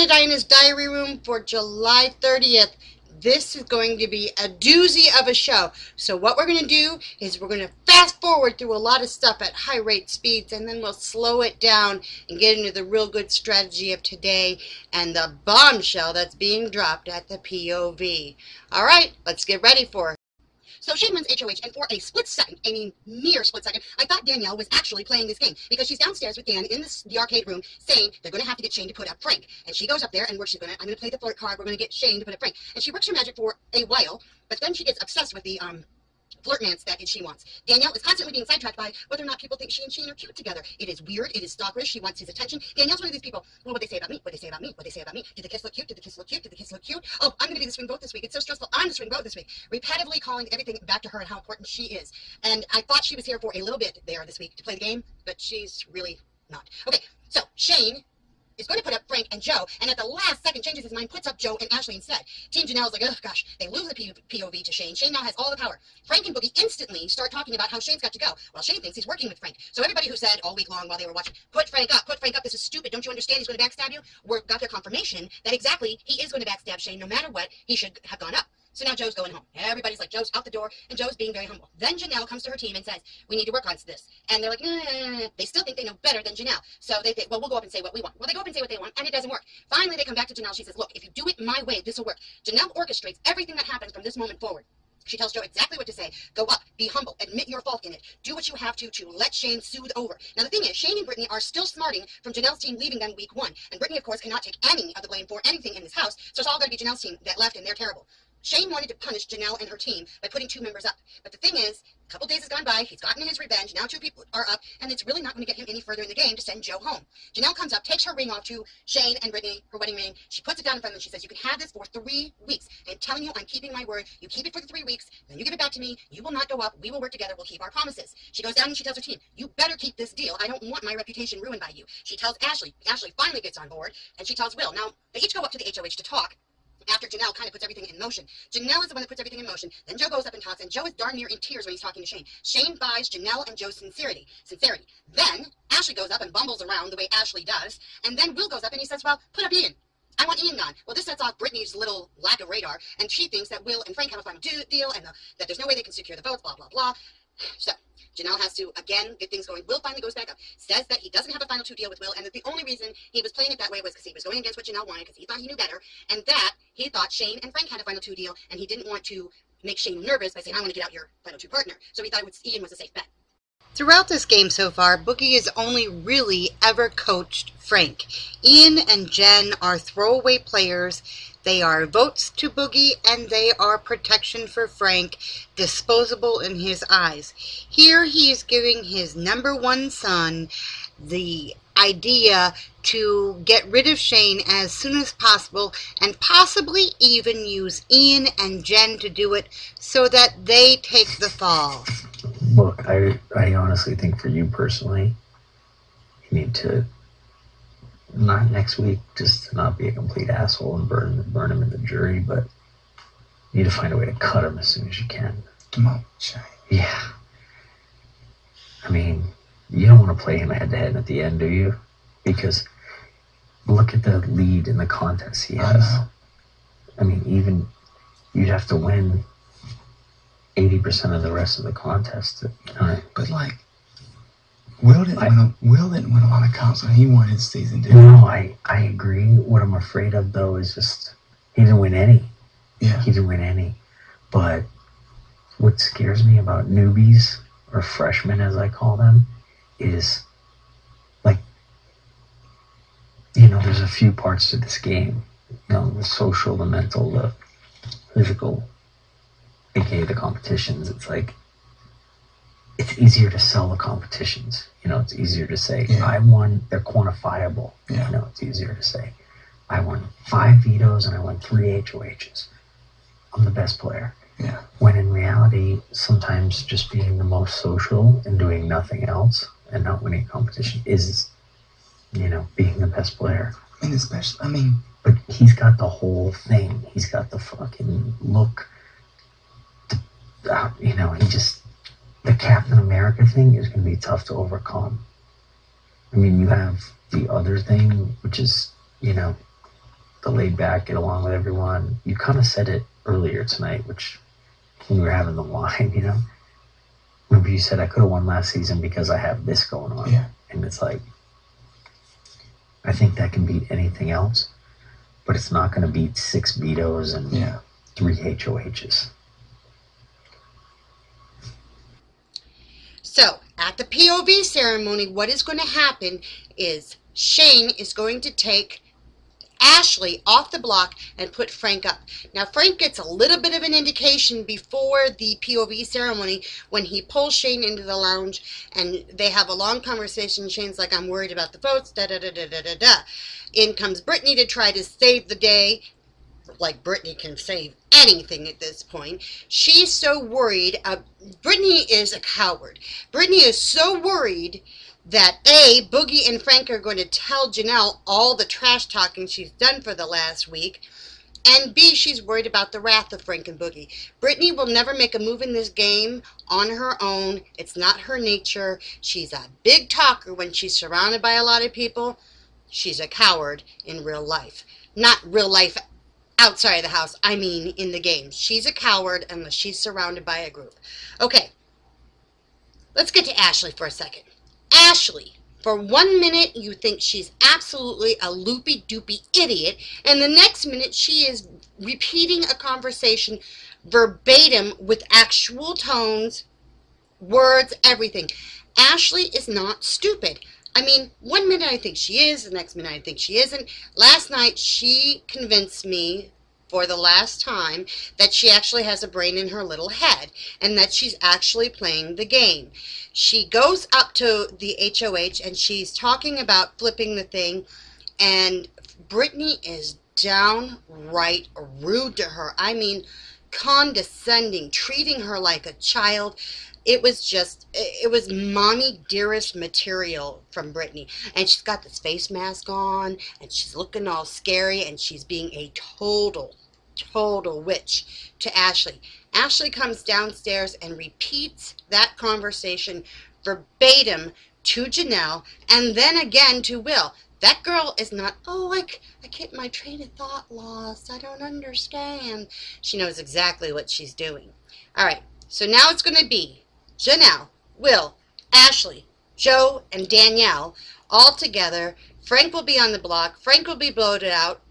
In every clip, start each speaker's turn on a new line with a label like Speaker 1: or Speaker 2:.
Speaker 1: to Diana's diary room for July 30th. This is going to be a doozy of a show. So what we're going to do is we're going to fast forward through a lot of stuff at high rate speeds, and then we'll slow it down and get into the real good strategy of today and the bombshell that's being dropped at the POV. All right, let's get ready for it. So Shane wins HOH, and for a split second, mere split second, I thought Danielle was actually playing this game, because she's downstairs with Dan in the arcade room saying they're going to have to get Shane to put up Frank. And she goes up there, and I'm going to play the flirt card, we're going to get Shane to put up Frank. And she works her magic for a while, but then she gets obsessed with the flirtmance that she wants. Danielle is constantly being sidetracked by whether or not people think she and Shane are cute together. It is weird. It is stalkerish. She wants his attention. Danielle's one of these people. Well, what they say about me? What they say about me? What they say about me? Did the kiss look cute? Did the kiss look cute? Did the kiss look cute? Oh, I'm going to be the swing vote this week. It's so stressful. I'm the swing vote this week. Repetitively calling everything back to her and how important she is. And I thought she was here for a little bit there this week to play the game, but she's really not. Okay, so Shane is going to put up Frank and Joe, and at the last second changes his mind, puts up Joe and Ashley instead. Team Janelle's like, oh gosh, they lose the POV to Shane. Shane now has all the power. Frank and Boogie instantly start talking about how Shane's got to go. Well, Shane thinks he's working with Frank. So everybody who said all week long while they were watching, put Frank up, this is stupid, don't you understand he's going to backstab you? Got their confirmation that exactly he is going to backstab Shane no matter what, he should have gone up. So now Joe's going home. Everybody's like, Joe's out the door, and Joe's being very humble. Then Janelle comes to her team and says, we need to work on this. And they're like, nah. They still think they know better than Janelle. So they think, well, we'll go up and say what we want. Well, they go up and say what they want, and it doesn't work. Finally, they come back to Janelle. She says, look, if you do it my way, this will work. Janelle orchestrates everything that happens from this moment forward. She tells Joe exactly what to say. Go up, be humble, admit your fault in it. Do what you have to let Shane soothe over. Now the thing is, Shane and Brittany are still smarting from Janelle's team leaving them week 1. And Brittany, of course, cannot take any of the blame for anything in this house, so it's all going to be Janelle's team that left, and they're terrible. Shane wanted to punish Janelle and her team by putting 2 members up. But the thing is, a couple days has gone by, he's gotten his revenge, now 2 people are up, and it's really not going to get him any further in the game to send Joe home. Janelle comes up, takes her ring off to Shane and Brittany, her wedding ring. She puts it down in front of them. She says, you can have this for 3 weeks. I'm telling you, I'm keeping my word. You keep it for the 3 weeks, then you give it back to me. You will not go up. We will work together. We'll keep our promises. She goes down and she tells her team, you better keep this deal. I don't want my reputation ruined by you. She tells Ashley. Ashley finally gets on board, and she tells Will. Now, they each go up to the HOH to talk. After Janelle kind of puts everything in motion. Janelle is the one that puts everything in motion. Then Joe goes up and talks, and Joe is darn near in tears when he's talking to Shane. Shane buys Janelle and Joe's sincerity. Then Ashley goes up and bumbles around the way Ashley does, and then Will goes up and he says, well, put up Ian. I want Ian gone. Well, this sets off Brittany's little lack of radar, and she thinks that Will and Frank have a final deal, and that there's no way they can secure the votes, blah, blah, blah. So Janelle has to, again, get things going. Will finally goes back up, says that he doesn't have a final 2 deal with Will, and that the only reason he was playing it that way was because he was going against what Janelle wanted, because he thought he knew better, and that he thought Shane and Frank had a final 2 deal, and he didn't want to make Shane nervous by saying, I want to get out your final 2 partner. So he thought Ian was a safe bet. Throughout this game so far, Boogie has only really ever coached Frank. Ian and Jen are throwaway players. They are votes to Boogie, and they are protection for Frank, disposable in his eyes. Here he is giving his #1 son the idea to get rid of Shane as soon as possible, and possibly even use Ian and Jen to do it so that they take the fall.
Speaker 2: Look, I honestly think for you personally, you need to, not next week, just to not be a complete asshole and burn him in the jury, but you need to find a way to cut him as soon as you can.
Speaker 3: Come on, Shane.
Speaker 2: Yeah. I mean, you don't want to play him head-to-head at the end, do you? Because look at the lead in the contest he has. I mean, even you'd have to win 80% of the rest of the contest.
Speaker 3: But like, Will didn't win a lot of comps when he won his season, dude.
Speaker 2: No, I agree. What I'm afraid of, though, is just he didn't win any.
Speaker 3: Yeah.
Speaker 2: He didn't win any. But what scares me about newbies, or freshmen as I call them, is, like, you know, there's a few parts to this game. You know, the social, the mental, the physical, aka the competitions. It's like, it's easier to sell the competitions. You know, it's easier to say, I won, they're quantifiable.
Speaker 3: Yeah.
Speaker 2: You know, it's easier to say, I won 5 vetoes and I won 3 HOHs. I'm the best player.
Speaker 3: Yeah.
Speaker 2: When in reality, sometimes just being the most social and doing nothing else and not winning a competition is, you know, being the best player.
Speaker 3: And especially,
Speaker 2: But he's got the whole thing. He's got the fucking look. You know, the Captain America thing is going to be tough to overcome. I mean, you have the other thing, which is, you know, the laid back, get along with everyone. You kind of said it earlier tonight, which when we were having the wine, you know. Remember you said I could have won last season because I have this going on.
Speaker 3: Yeah.
Speaker 2: And it's like, I think that can beat anything else, but it's not going to beat 6 vetoes and 3 HOHs.
Speaker 1: So, at the POV ceremony, what is going to happen is Shane is going to take Ashley off the block and put Frank up. Now, Frank gets a little bit of an indication before the POV ceremony when he pulls Shane into the lounge and they have a long conversation. Shane's like, I'm worried about the votes, da-da-da-da-da-da-da. In comes Brittany to try to save the day. Like Brittany can save anything at this point. She's so worried. Brittany is a coward. Brittany is so worried that A, Boogie and Frank are going to tell Janelle all the trash talking she's done for the last week, and B, she's worried about the wrath of Frank and Boogie. Brittany will never make a move in this game on her own. It's not her nature. She's a big talker when she's surrounded by a lot of people. She's a coward in real life. Not real life outside of the house. I mean in the game. She's a coward unless she's surrounded by a group. Okay, let's get to Ashley for a second. Ashley, for 1 minute you think she's absolutely a loopy-doopy idiot, and the next minute she is repeating a conversation verbatim with actual tones, words, everything. Ashley is not stupid. I mean, 1 minute I think she is, the next minute I think she isn't. Last night she convinced me for the last time that she actually has a brain in her little head and that she's actually playing the game. She goes up to the HOH and she's talking about flipping the thing, and Brittany is downright rude to her. I mean, condescending, treating her like a child. It was mommy dearest material from Brittany. And she's got this face mask on, and she's looking all scary, and she's being a total witch to Ashley. Ashley comes downstairs and repeats that conversation verbatim to Janelle, and then again to Will. That girl is not, oh, I get my train of thought lost. I don't understand. She knows exactly what she's doing. All right, so now it's going to be Janelle, Will, Ashley, Joe, and Danielle all together. Frank will be on the block. Frank will be bloated out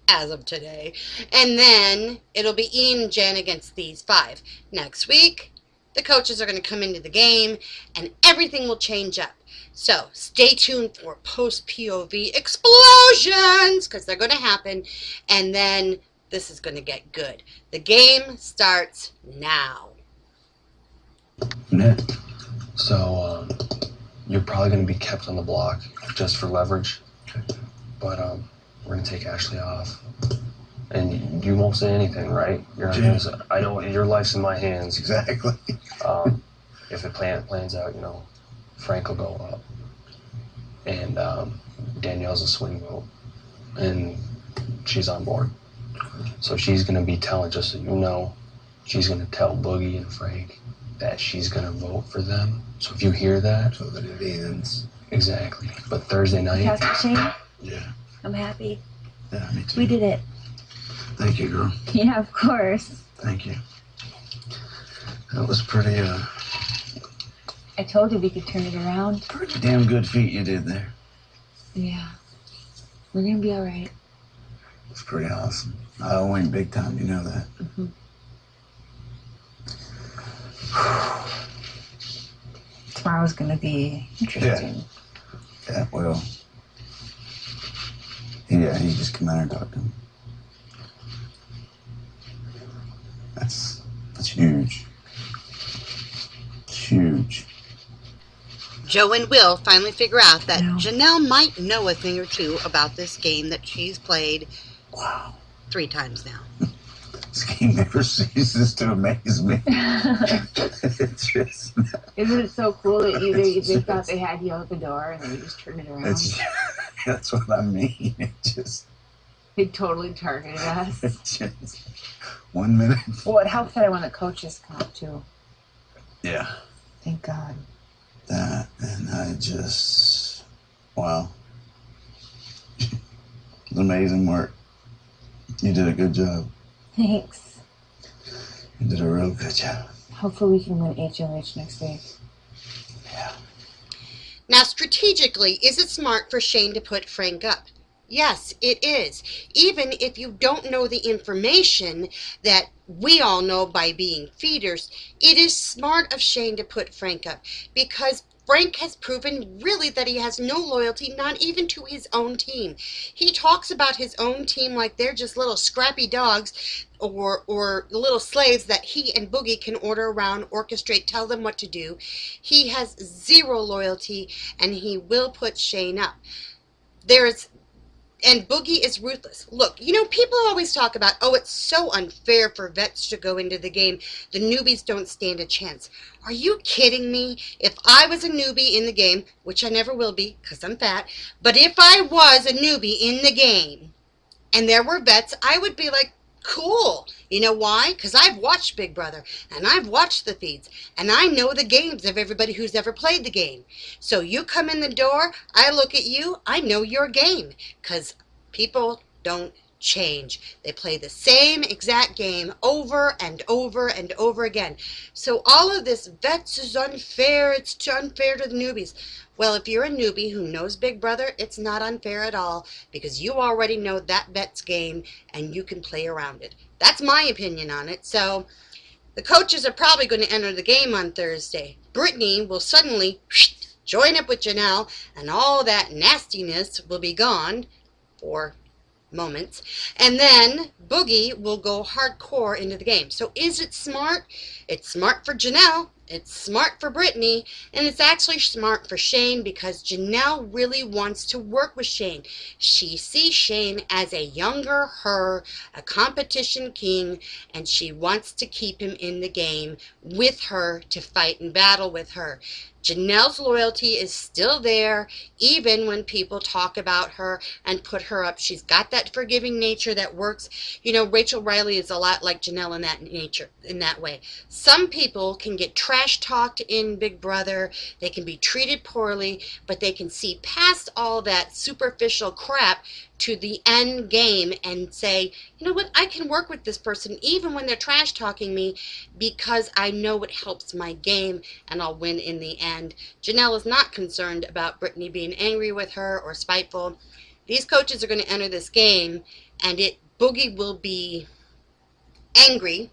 Speaker 1: as of today. And then it'll be Ian and Jen against these 5. Next week, the coaches are going to come into the game and everything will change up. So stay tuned for post-POV explosions because they're going to happen. And then this is going to get good. The game starts now.
Speaker 4: Yeah. So, you're probably going to be kept on the block just for leverage. But, we're going to take Ashley off. And you won't say anything, right? You're not gonna say, I know your life's in my hands.
Speaker 3: Exactly.
Speaker 4: If it plans out, you know, Frank will go up. And, Danielle's a swing vote. And she's on board. So she's going to be telling, just so you know, she's going to tell Boogie and Frank that she's going to vote for them. So if you hear that...
Speaker 3: So that it ends.
Speaker 4: Exactly. But Thursday night...
Speaker 5: Shane?
Speaker 3: Yeah.
Speaker 5: I'm happy.
Speaker 3: Yeah, me too.
Speaker 5: We did it.
Speaker 3: Thank you, girl.
Speaker 5: Yeah, of course.
Speaker 3: Thank you. That was pretty,
Speaker 5: I told you we could turn it around.
Speaker 3: pretty damn good feat you did there.
Speaker 5: Yeah. We're gonna be all right.
Speaker 3: It's pretty awesome. I win big time, you know that.
Speaker 5: Mm-hmm. Tomorrow's gonna be interesting.
Speaker 3: Yeah, well. Yeah, he just come out and talk to him. That's huge. It's huge.
Speaker 1: Joe and Will finally figure out that
Speaker 5: No.
Speaker 1: Janelle might know a thing or two about this game that she's played
Speaker 3: Wow.
Speaker 1: 3 times now.
Speaker 3: This game never ceases to amaze me. It's just...
Speaker 5: Isn't it so cool that they thought they had you out the door and then you just turned it around?
Speaker 3: That's what I mean. It just...
Speaker 5: They totally targeted us.
Speaker 3: It just... 1 minute.
Speaker 5: Well, it helps that I won the coaches comp too.
Speaker 3: Yeah.
Speaker 5: Thank God.
Speaker 3: That, and I just... Wow. It's amazing work. You did a good job.
Speaker 5: Thanks.
Speaker 3: You did a real good job.
Speaker 5: Hopefully we can win HOH next week.
Speaker 3: Yeah.
Speaker 1: Now, strategically, is it smart for Shane to put Frank up? Yes, it is. Even if you don't know the information that we all know by being feeders, it is smart of Shane to put Frank up because Frank has proven really that he has no loyalty, not even to his own team. He talks about his own team like they're just little scrappy dogs or little slaves that he and Boogie can order around, orchestrate, tell them what to do. He has zero loyalty, and he will put Shane up. And Boogie is ruthless. Look, you know, people always talk about, oh, it's so unfair for vets to go into the game. The newbies don't stand a chance. Are you kidding me? If I was a newbie in the game, which I never will be because I'm fat, but if I was a newbie in the game and there were vets, I would be like, cool. You know why? Because I've watched Big Brother and I've watched the feeds and I know the games of everybody who's ever played the game. So you come in the door, I look at you, I know your game because people don't change. They play the same exact game over and over and over again. So all of this vets is unfair, it's unfair to the newbies. Well, if you're a newbie who knows Big Brother, it's not unfair at all because you already know that vet's game and you can play around it. That's my opinion on it. So the coaches are probably going to enter the game on Thursday. Brittany will suddenly join up with Janelle and all that nastiness will be gone for moments. And then Boogie will go hardcore into the game. So is it smart? It's smart for Janelle. It's smart for Brittany, and it's actually smart for Shane because Janelle really wants to work with Shane. She sees Shane as a younger her, a competition king, and she wants to keep him in the game with her to fight and battle with her. Janelle's loyalty is still there, even when people talk about her and put her up. She's got that forgiving nature that works. You know, Rachel Riley is a lot like Janelle in that nature, in that way. Some people can get trash talked in Big Brother. They can be treated poorly, but they can see past all that superficial crap to the end game and say, you know what, I can work with this person even when they're trash talking me because I know it helps my game and I'll win in the end. Janelle is not concerned about Brittany being angry with her or spiteful. These coaches are going to enter this game and Boogie will be angry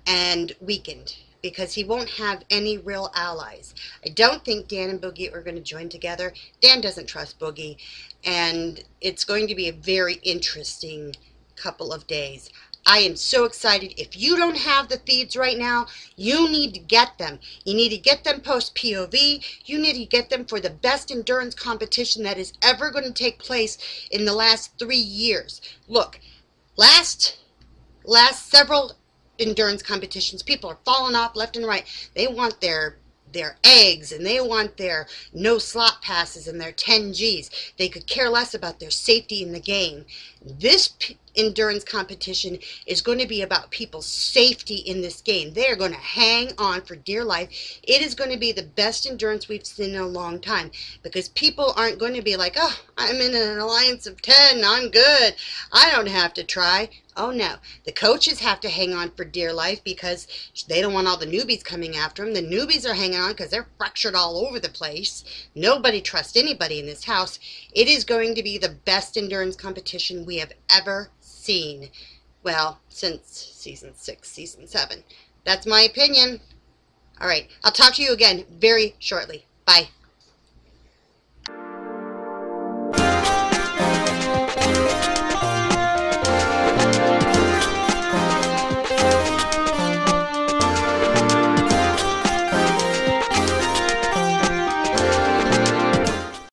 Speaker 1: and weakened because he won't have any real allies. I don't think Dan and Boogie are going to join together. Dan doesn't trust Boogie, and it's going to be a very interesting couple of days. I am so excited. If you don't have the feeds right now, you need to get them. You need to get them post POV. You need to get them for the best endurance competition that is ever going to take place in the last 3 years. Look, last several endurance competitions, people are falling off left and right. They want their eggs and they want their no slot passes and their 10 Gs. They could care less about their safety in the game. This endurance competition is going to be about people's safety in this game. They are going to hang on for dear life. It is going to be the best endurance we've seen in a long time because people aren't going to be like, oh, I'm in an alliance of 10, I'm good, I don't have to try. Oh no, the coaches have to hang on for dear life because they don't want all the newbies coming after them. The newbies are hanging on because they're fractured all over the place. Nobody trusts anybody in this house. It is going to be the best endurance competition we have ever seen. Well, since season 6, season 7. That's my opinion. All right, I'll talk to you again very shortly. Bye.